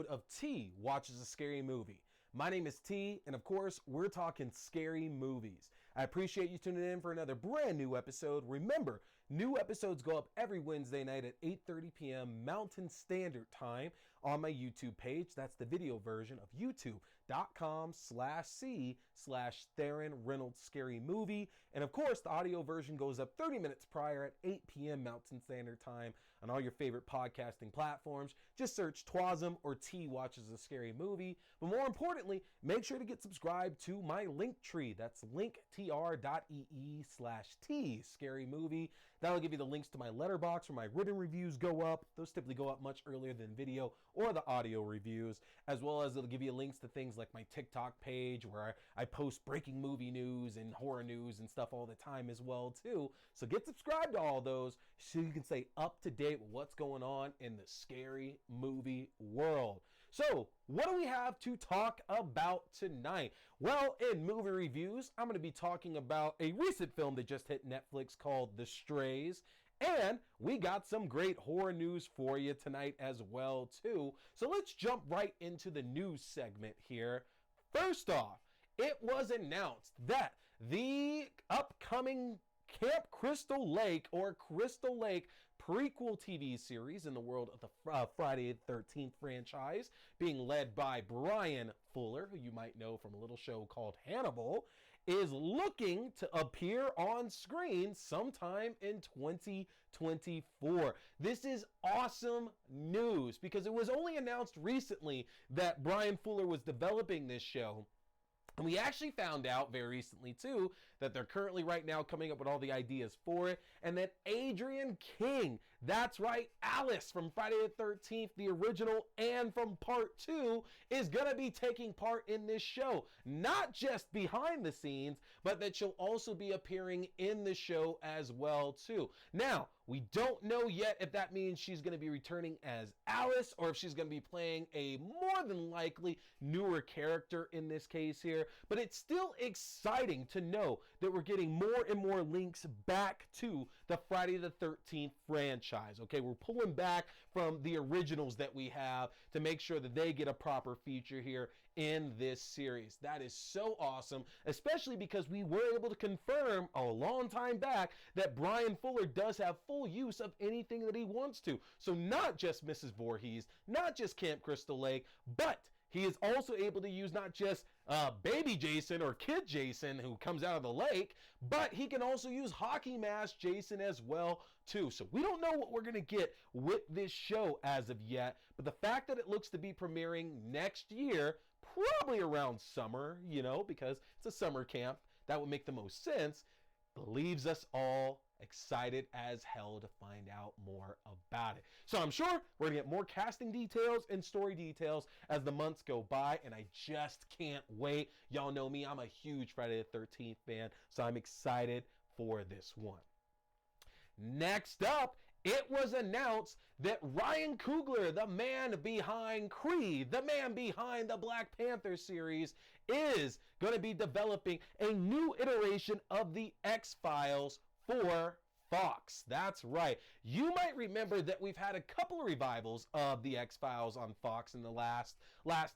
episode of T Watches a Scary Movie. My name is T, and of course, we're talking scary movies. I appreciate you tuning in for another brand new episode. Remember, new episodes go up every Wednesday night at 8:30 p.m. Mountain Standard Time on my YouTube page. That's the video version of youtube.com/C/Theron Reynolds Scary Movie. And of course, the audio version goes up 30 minutes prior at 8 p.m. Mountain Standard Time on all your favorite podcasting platforms. Just search TWASM or T Watches a Scary Movie. But more importantly, make sure to get subscribed to my link tree. That's linktr.ee/T Scary Movie. That'll give you the links to my letterbox where my written reviews go up. Those typically go up much earlier than video or the audio reviews, as well as it'll give you links to things like my TikTok page where I post breaking movie news and horror news and stuff all the time as well too. So get subscribed to all those so you can stay up to date with what's going on in the scary movie world. So what do we have to talk about tonight? Well, in movie reviews, I'm going to be talking about a recent film that just hit Netflix called The Strays. And we got some great horror news for you tonight as well, too. So let's jump right into the news segment here. First off, it was announced that the upcoming Camp Crystal Lake or Crystal Lake prequel TV series in the world of the Friday the 13th franchise, being led by Bryan Fuller, who you might know from a little show called Hannibal, is looking to appear on screen sometime in 2024. This is awesome news because it was only announced recently that Bryan Fuller was developing this show. And we actually found out very recently, too, that they're currently right now coming up with all the ideas for it. And that Adrienne King, that's right, Alice from Friday the 13th, the original, and from part 2, is going to be taking part in this show. Not just behind the scenes, but that she'll also be appearing in the show as well, too. Now, we don't know yet if that means she's going to be returning as Alice or if she's going to be playing a more than likely newer character in this case here. But it's still exciting to know that we're getting more and more links back to the Friday the 13th franchise. Okay, we're pulling back from the originals that we have to make sure that they get a proper feature here in this series. That is so awesome, especially because we were able to confirm a long time back that Bryan Fuller does have full use of anything that he wants to. So not just Mrs. Voorhees, not just Camp Crystal Lake, but he is also able to use not just baby Jason or kid Jason who comes out of the lake, but he can also use hockey mask Jason as well too. So we don't know what we're going to get with this show as of yet, but the fact that it looks to be premiering next year, probably around summer, because it's a summer camp, that would make the most sense, leaves us all excited as hell to find out more about it. So I'm sure we're gonna get more casting details and story details as the months go by, and I just can't wait. Y'all know me, I'm a huge Friday the 13th fan, so I'm excited for this one. Next up, it was announced that Ryan Coogler, the man behind Creed, the man behind the Black Panther series, is going to be developing a new iteration of the X-Files for Fox. That's right. You might remember that we've had a couple of revivals of the X-Files on Fox in the last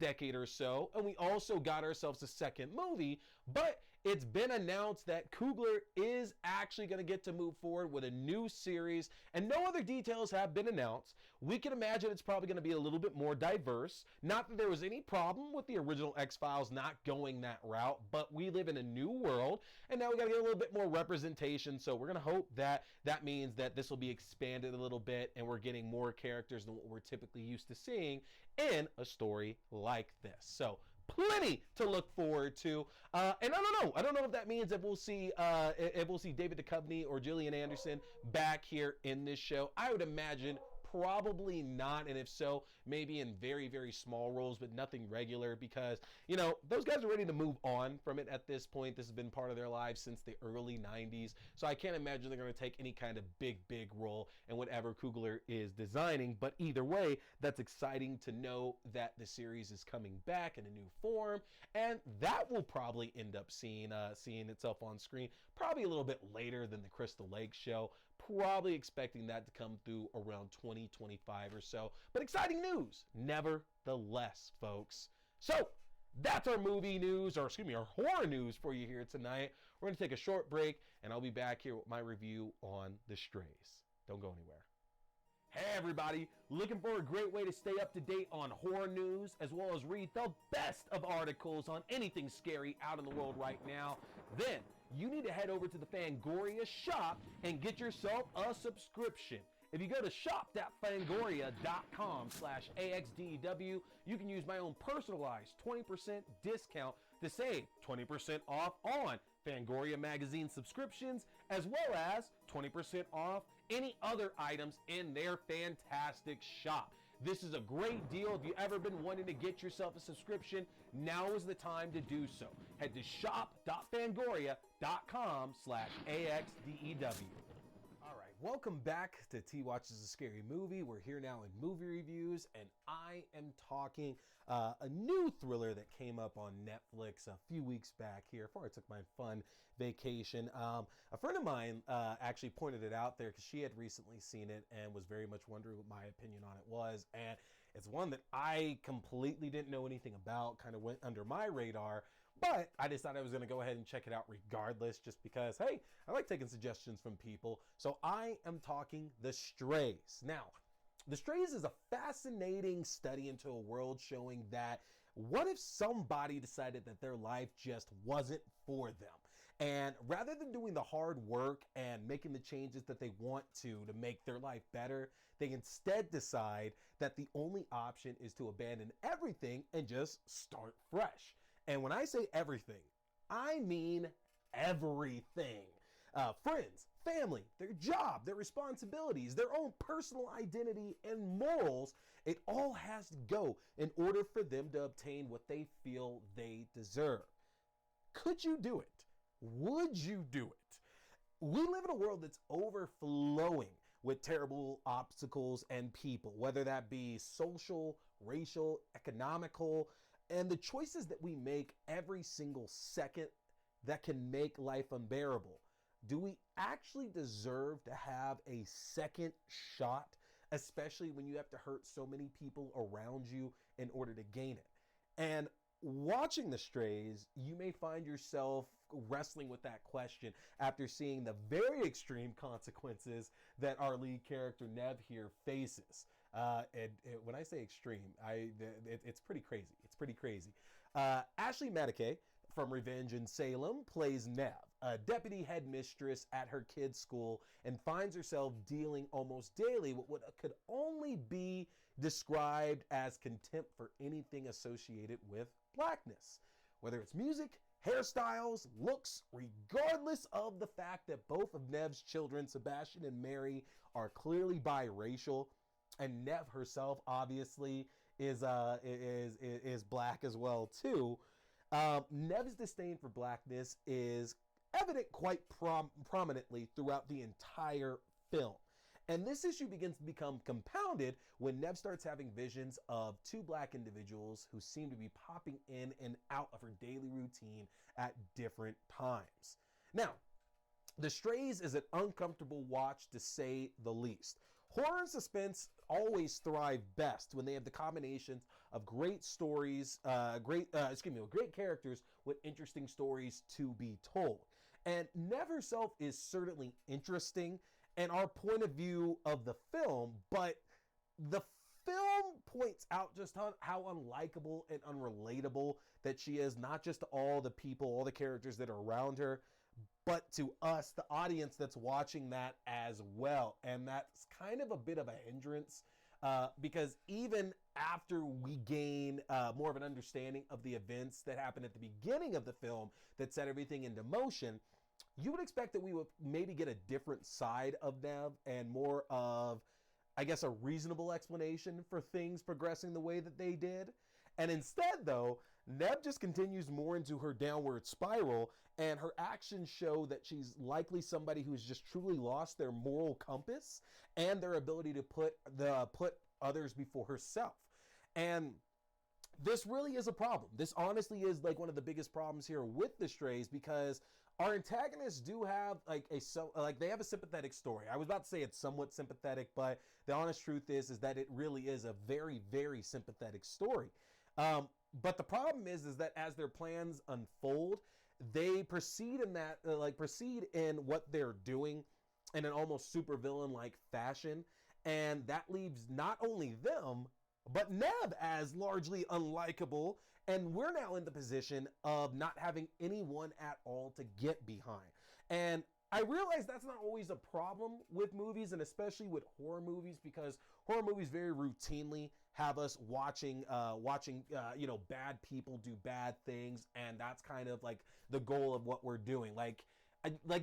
decade or so, and we also got ourselves a second movie, but it's been announced that Coogler is actually going to get to move forward with a new series, and no other details have been announced. We can imagine it's probably going to be a little bit more diverse. Not that there was any problem with the original X-Files not going that route, but we live in a new world, and now we got to get a little bit more representation, so we're going to hope that that means that this will be expanded a little bit, and we're getting more characters than what we're typically used to seeing in a story like this. So plenty to look forward to, and I don't know if that means that we'll see David Duchovny or Gillian Anderson back here in this show. I would imagine probably not, and if so, maybe in very, very small roles, but nothing regular, because those guys are ready to move on from it at this point. This has been part of their lives since the early 90s, so I can't imagine they're going to take any kind of big role in whatever Coogler is designing. But either way, that's exciting to know that the series is coming back in a new form, and that will probably end up seeing itself on screen probably a little bit later than the Crystal Lake show, probably expecting that to come through around 2025 or so. But exciting news, nevertheless, folks. So that's our movie news, or excuse me, our horror news for you here tonight. We're going to take a short break, and I'll be back here with my review on The Strays. Don't go anywhere. Hey everybody, looking for a great way to stay up to date on horror news, as well as read the best of articles on anything scary out in the world right now? Then you need to head over to the Fangoria shop and get yourself a subscription. If you go to shop.fangoria.com/AXDEW, you can use my own personalized 20% discount to save 20% off on Fangoria magazine subscriptions, as well as 20% off any other items in their fantastic shop. This is a great deal. If you've ever been wanting to get yourself a subscription, now is the time to do so. Head to shop.fangoria.com/AXDEW. All right, welcome back to T Watches a Scary Movie. We're here now in movie reviews, and I am talking a new thriller that came up on Netflix a few weeks back here before I took my fun vacation. A friend of mine actually pointed it out there because she had recently seen it and was very much wondering what my opinion on it was. And it's one that I completely didn't know anything about, kind of went under my radar. But I decided I was going to go ahead and check it out regardless, just because, hey, I like taking suggestions from people. So I am talking The Strays. Now, The Strays is a fascinating study into a world showing that what if somebody decided that their life just wasn't for them? And rather than doing the hard work and making the changes that they want to make their life better, they instead decide that the only option is to abandon everything and just start fresh. And when I say everything, I mean everything. Friends, family, their job, their responsibilities, their own personal identity and morals, it all has to go in order for them to obtain what they feel they deserve. Could you do it? Would you do it? We live in a world that's overflowing with terrible obstacles and people, whether that be social, racial, economical, and the choices that we make every single second that can make life unbearable. Do we actually deserve to have a second shot, especially when you have to hurt so many people around you in order to gain it? And watching The Strays, you may find yourself wrestling with that question after seeing the very extreme consequences that our lead character Nev here faces. When I say extreme, it's pretty crazy. It's pretty crazy. Ashley Madike from Revenge in Salem plays Nev, a deputy headmistress at her kid's school, and finds herself dealing almost daily with what could only be described as contempt for anything associated with blackness. Whether it's music, hairstyles, looks, regardless of the fact that both of Nev's children, Sebastian and Mary, are clearly biracial, and Nev herself obviously is black as well too. Nev's disdain for blackness is evident quite prominently throughout the entire film. And this issue begins to become compounded when Nev starts having visions of two black individuals who seem to be popping in and out of her daily routine at different times. Now, The Strays is an uncomfortable watch to say the least. Horror and suspense always thrive best when they have the combinations of great stories, great characters with interesting stories to be told. And Nev herself is certainly interesting and our point of view of the film, but the film points out just how unlikable and unrelatable that she is, not just to all the people, all the characters that are around her, but to us, the audience that's watching that as well. And that's kind of a bit of a hindrance because even after we gain more of an understanding of the events that happened at the beginning of the film that set everything into motion, you would expect that we would maybe get a different side of Nev and more of, I guess, a reasonable explanation for things progressing the way that they did. And instead, though, Nev just continues more into her downward spiral, and her actions show that she's likely somebody who's just truly lost their moral compass and their ability to put others before herself. And This really is a problem. This honestly is like one of the biggest problems here with the Strays, because our antagonists do have like they have a sympathetic story. I was about to say it's somewhat sympathetic, but the honest truth is that it really is a very, very sympathetic story. But the problem is that as their plans unfold, they proceed in that proceed in what they're doing in an almost supervillain like fashion, and that leaves not only them but Neb as largely unlikable, and we're now in the position of not having anyone at all to get behind. And I realize that's not always a problem with movies, and especially with horror movies, because horror movies very routinely have us watching bad people do bad things, and that's kind of like the goal of what we're doing. Like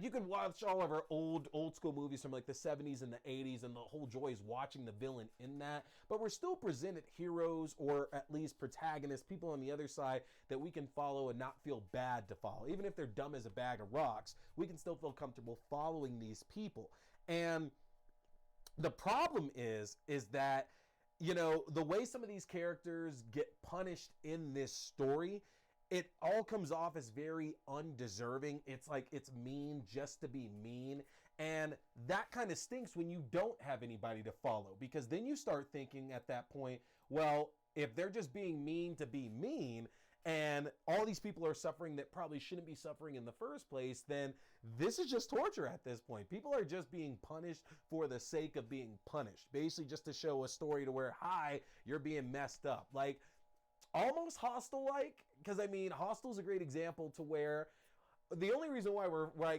you can watch all of our old school movies from like the 70s and the 80s, and the whole joy is watching the villain in that, but we're still presented heroes, or at least protagonists, people on the other side that we can follow and not feel bad to follow. Even if they're dumb as a bag of rocks, we can still feel comfortable following these people. And the problem is that, you know, the way some of these characters get punished in this story, it all comes off as very undeserving. It's like it's mean just to be mean. And that kind of stinks when you don't have anybody to follow, because then you start thinking at that point, well, if they're just being mean to be mean, and all these people are suffering that probably shouldn't be suffering in the first place, then this is just torture at this point. People are just being punished for the sake of being punished, basically just to show a story to where, hi, you're being messed up. Like, almost Hostel-like, because I mean, Hostel's a great example to where the only reason why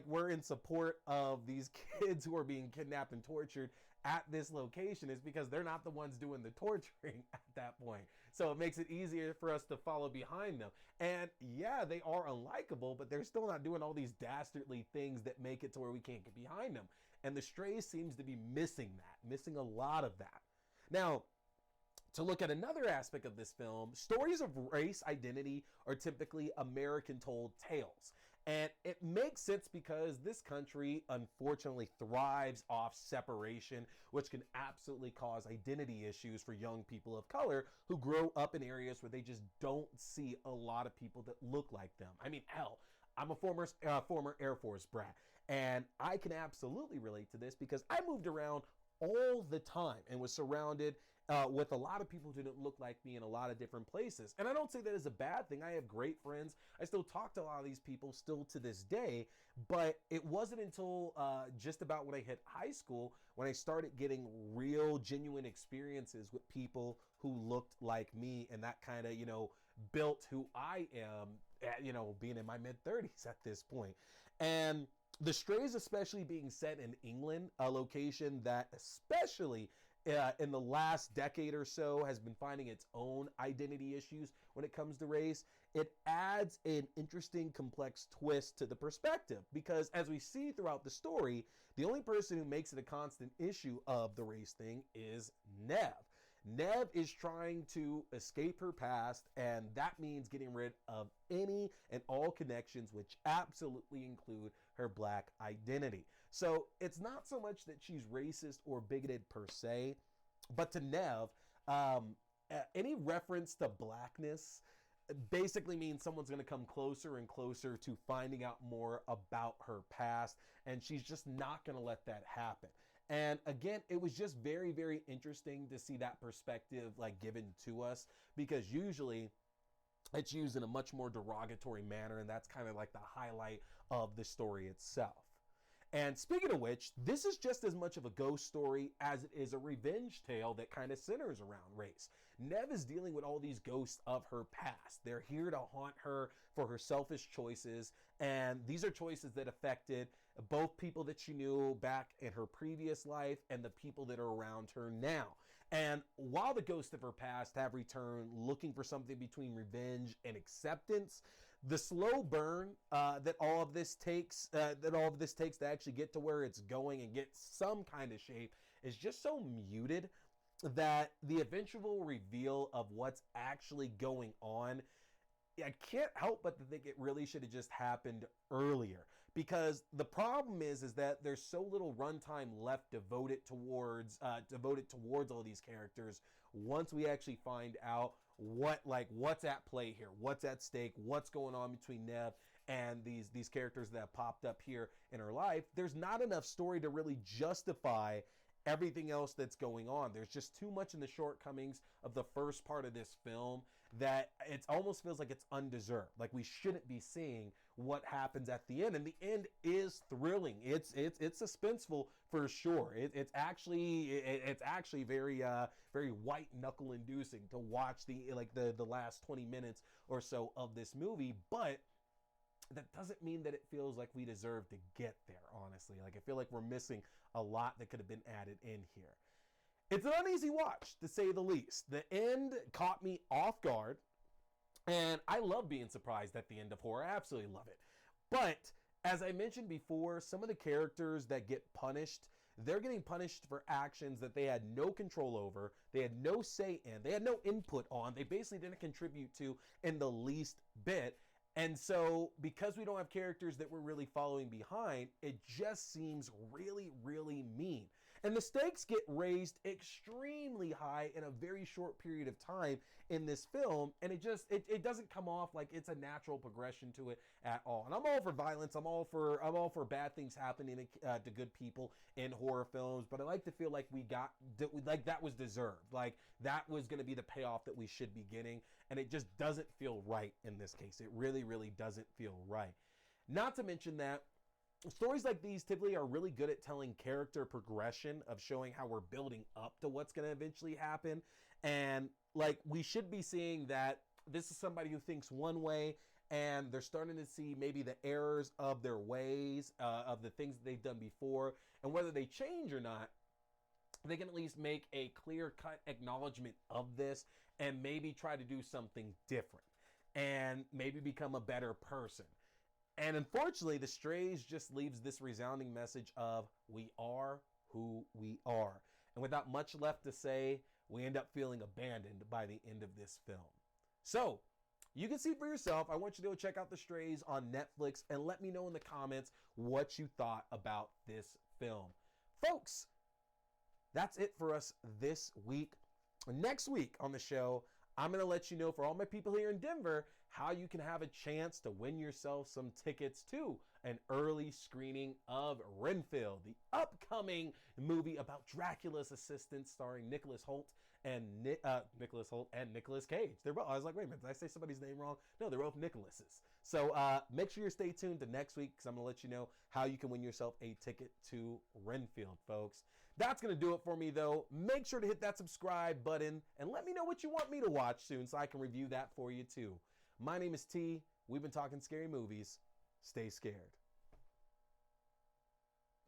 we're in support of these kids who are being kidnapped and tortured at this location is because they're not the ones doing the torturing at that point. So it makes it easier for us to follow behind them. And yeah, they are unlikable, but they're still not doing all these dastardly things that make it to where we can't get behind them. And The Strays seems to be missing that, missing a lot of that. Now, to look at another aspect of this film, stories of race identity are typically American told tales. And it makes sense because this country unfortunately thrives off separation, which can absolutely cause identity issues for young people of color who grow up in areas where they just don't see a lot of people that look like them. I mean, hell, I'm a former Air Force brat, and I can absolutely relate to this because I moved around all the time and was surrounded with a lot of people who didn't look like me in a lot of different places. And I don't say that as a bad thing. I have great friends. I still talk to a lot of these people still to this day, but it wasn't until just about when I hit high school when I started getting real, genuine experiences with people who looked like me, and that kind of, built who I am, being in my mid-30s at this point. And The Strays, especially being set in England, a location that especially in the last decade or so has been finding its own identity issues when it comes to race, it adds an interesting, complex twist to the perspective. Because as we see throughout the story, the only person who makes it a constant issue of the race thing is Nev. Nev is trying to escape her past, and that means getting rid of any and all connections, which absolutely include her black identity. So it's not so much that she's racist or bigoted per se, but to Nev, any reference to blackness basically means someone's going to come closer and closer to finding out more about her past, and she's just not going to let that happen. And again, it was just very, very interesting to see that perspective given to us, because usually it's used in a much more derogatory manner, and that's kind of like the highlight of the story itself. And speaking of which, this is just as much of a ghost story as it is a revenge tale that kind of centers around race. Nev is dealing with all these ghosts of her past. They're here to haunt her for her selfish choices, and these are choices that affected both people that she knew back in her previous life and the people that are around her now. And while the ghosts of her past have returned looking for something between revenge and acceptance, the slow burn that all of this takes to actually get to where it's going and get some kind of shape is just so muted that the eventual reveal of what's actually going on, I can't help but to think it really should have just happened earlier. Because the problem is that there's so little runtime left devoted towards all these characters once we actually find out what's at play here, what's at stake, what's going on between Nev and these characters that have popped up here in her life. There's not enough story to really justify everything else that's going on. There's just too much in the shortcomings of the first part of this film that it almost feels like it's undeserved. Like we shouldn't be seeing what happens at the end, and the end is thrilling. It's suspenseful for sure. It's actually very very white knuckle inducing to watch the last 20 minutes or so of this movie, but that doesn't mean that it feels like we deserve to get there, honestly. Like I feel like we're missing a lot that could have been added in here. It's an uneasy watch, to say the least. The end caught me off guard, and I love being surprised at the end of horror. I absolutely love it. But as I mentioned before, some of the characters that get punished, they're getting punished for actions that they had no control over, they had no say in, they had no input on, they basically didn't contribute to in the least bit. And so because we don't have characters that we're really following behind, it just seems really, really mean. And the stakes get raised extremely high in a very short period of time in this film, and it doesn't come off like it's a natural progression to it at all. And I'm all for violence. I'm all for bad things happening to good people in horror films, but I like to feel like that was deserved. Like that was going to be the payoff that we should be getting, and it just doesn't feel right in this case. It really, really doesn't feel right. Not to mention that stories like these typically are really good at telling character progression, of showing how we're building up to what's going to eventually happen. And like we should be seeing that this is somebody who thinks one way, and they're starting to see maybe the errors of their ways, of the things that they've done before, and whether they change or not, they can at least make a clear-cut acknowledgement of this and maybe try to do something different and maybe become a better person. And unfortunately, The Strays just leaves this resounding message of we are who we are. And without much left to say, we end up feeling abandoned by the end of this film. So, you can see for yourself. I want you to go check out The Strays on Netflix and let me know in the comments what you thought about this film. Folks, that's it for us this week. Next week on the show, I'm going to let you know, for all my people here in Denver, how you can have a chance to win yourself some tickets to an early screening of Renfield, the upcoming movie about Dracula's assistant starring Nicholas Hoult and Nicolas Cage. I was like, wait a minute, did I say somebody's name wrong? No, they're both Nicholases. So make sure you stay tuned to next week, because I'm going to let you know how you can win yourself a ticket to Renfield, folks. That's going to do it for me, though. Make sure to hit that subscribe button and let me know what you want me to watch soon so I can review that for you, too. My name is T. We've been talking scary movies. Stay scared.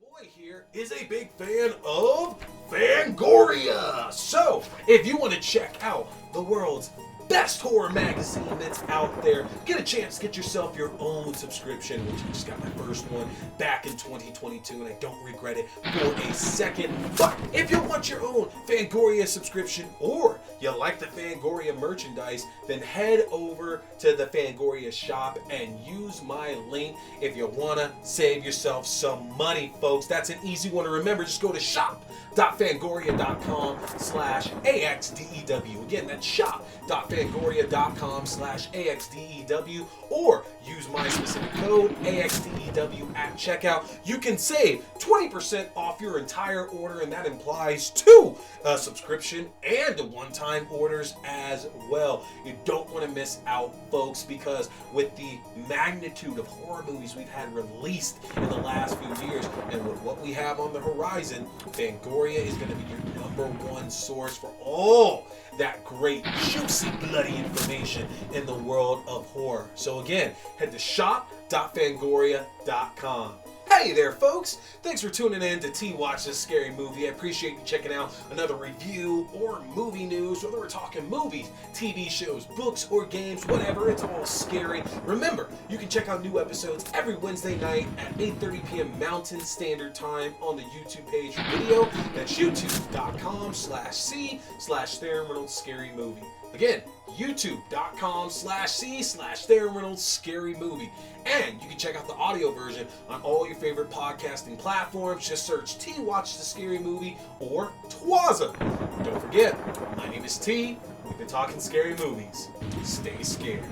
Boy here is a big fan of Fangoria. So, if you want to check out the world's best horror magazine that's out there, get a chance to get yourself your own subscription, which I just got my first one back in 2022, and I don't regret it for a second. But if you want your own Fangoria subscription, or you like the Fangoria merchandise, then head over to the Fangoria shop and use my link if you want to save yourself some money, folks. That's an easy one to remember. Just go to shop.fangoria.com/AXDEW. Again, that's shop.fangoria.com/AXDEW, or use my specific code AXDEW at checkout. You can save 20% off your entire order, and that implies 2 subscription and one-time orders as well. You don't want to miss out, folks, because with the magnitude of horror movies we've had released in the last few years, and with what we have on the horizon, Fangoria is going to be your #1 source for all that great, juicy, bloody information in the world of horror. So again, head to shop.fangoria.com. Hey there, folks! Thanks for tuning in to T Watch This Scary Movie. I appreciate you checking out another review or movie news, whether we're talking movies, TV shows, books, or games, whatever. It's all scary. Remember, you can check out new episodes every Wednesday night at 8:30 p.m. Mountain Standard Time on the YouTube page for video. That's youtube.com/C/Theron Reynolds Scary Movie. Again, youtube.com/C/Theron Reynolds Scary Movie. And you can check out the audio version on all your favorite podcasting platforms. Just search T Watch the Scary Movie or TWASM. Don't forget, my name is T. We've been talking scary movies. Stay scared.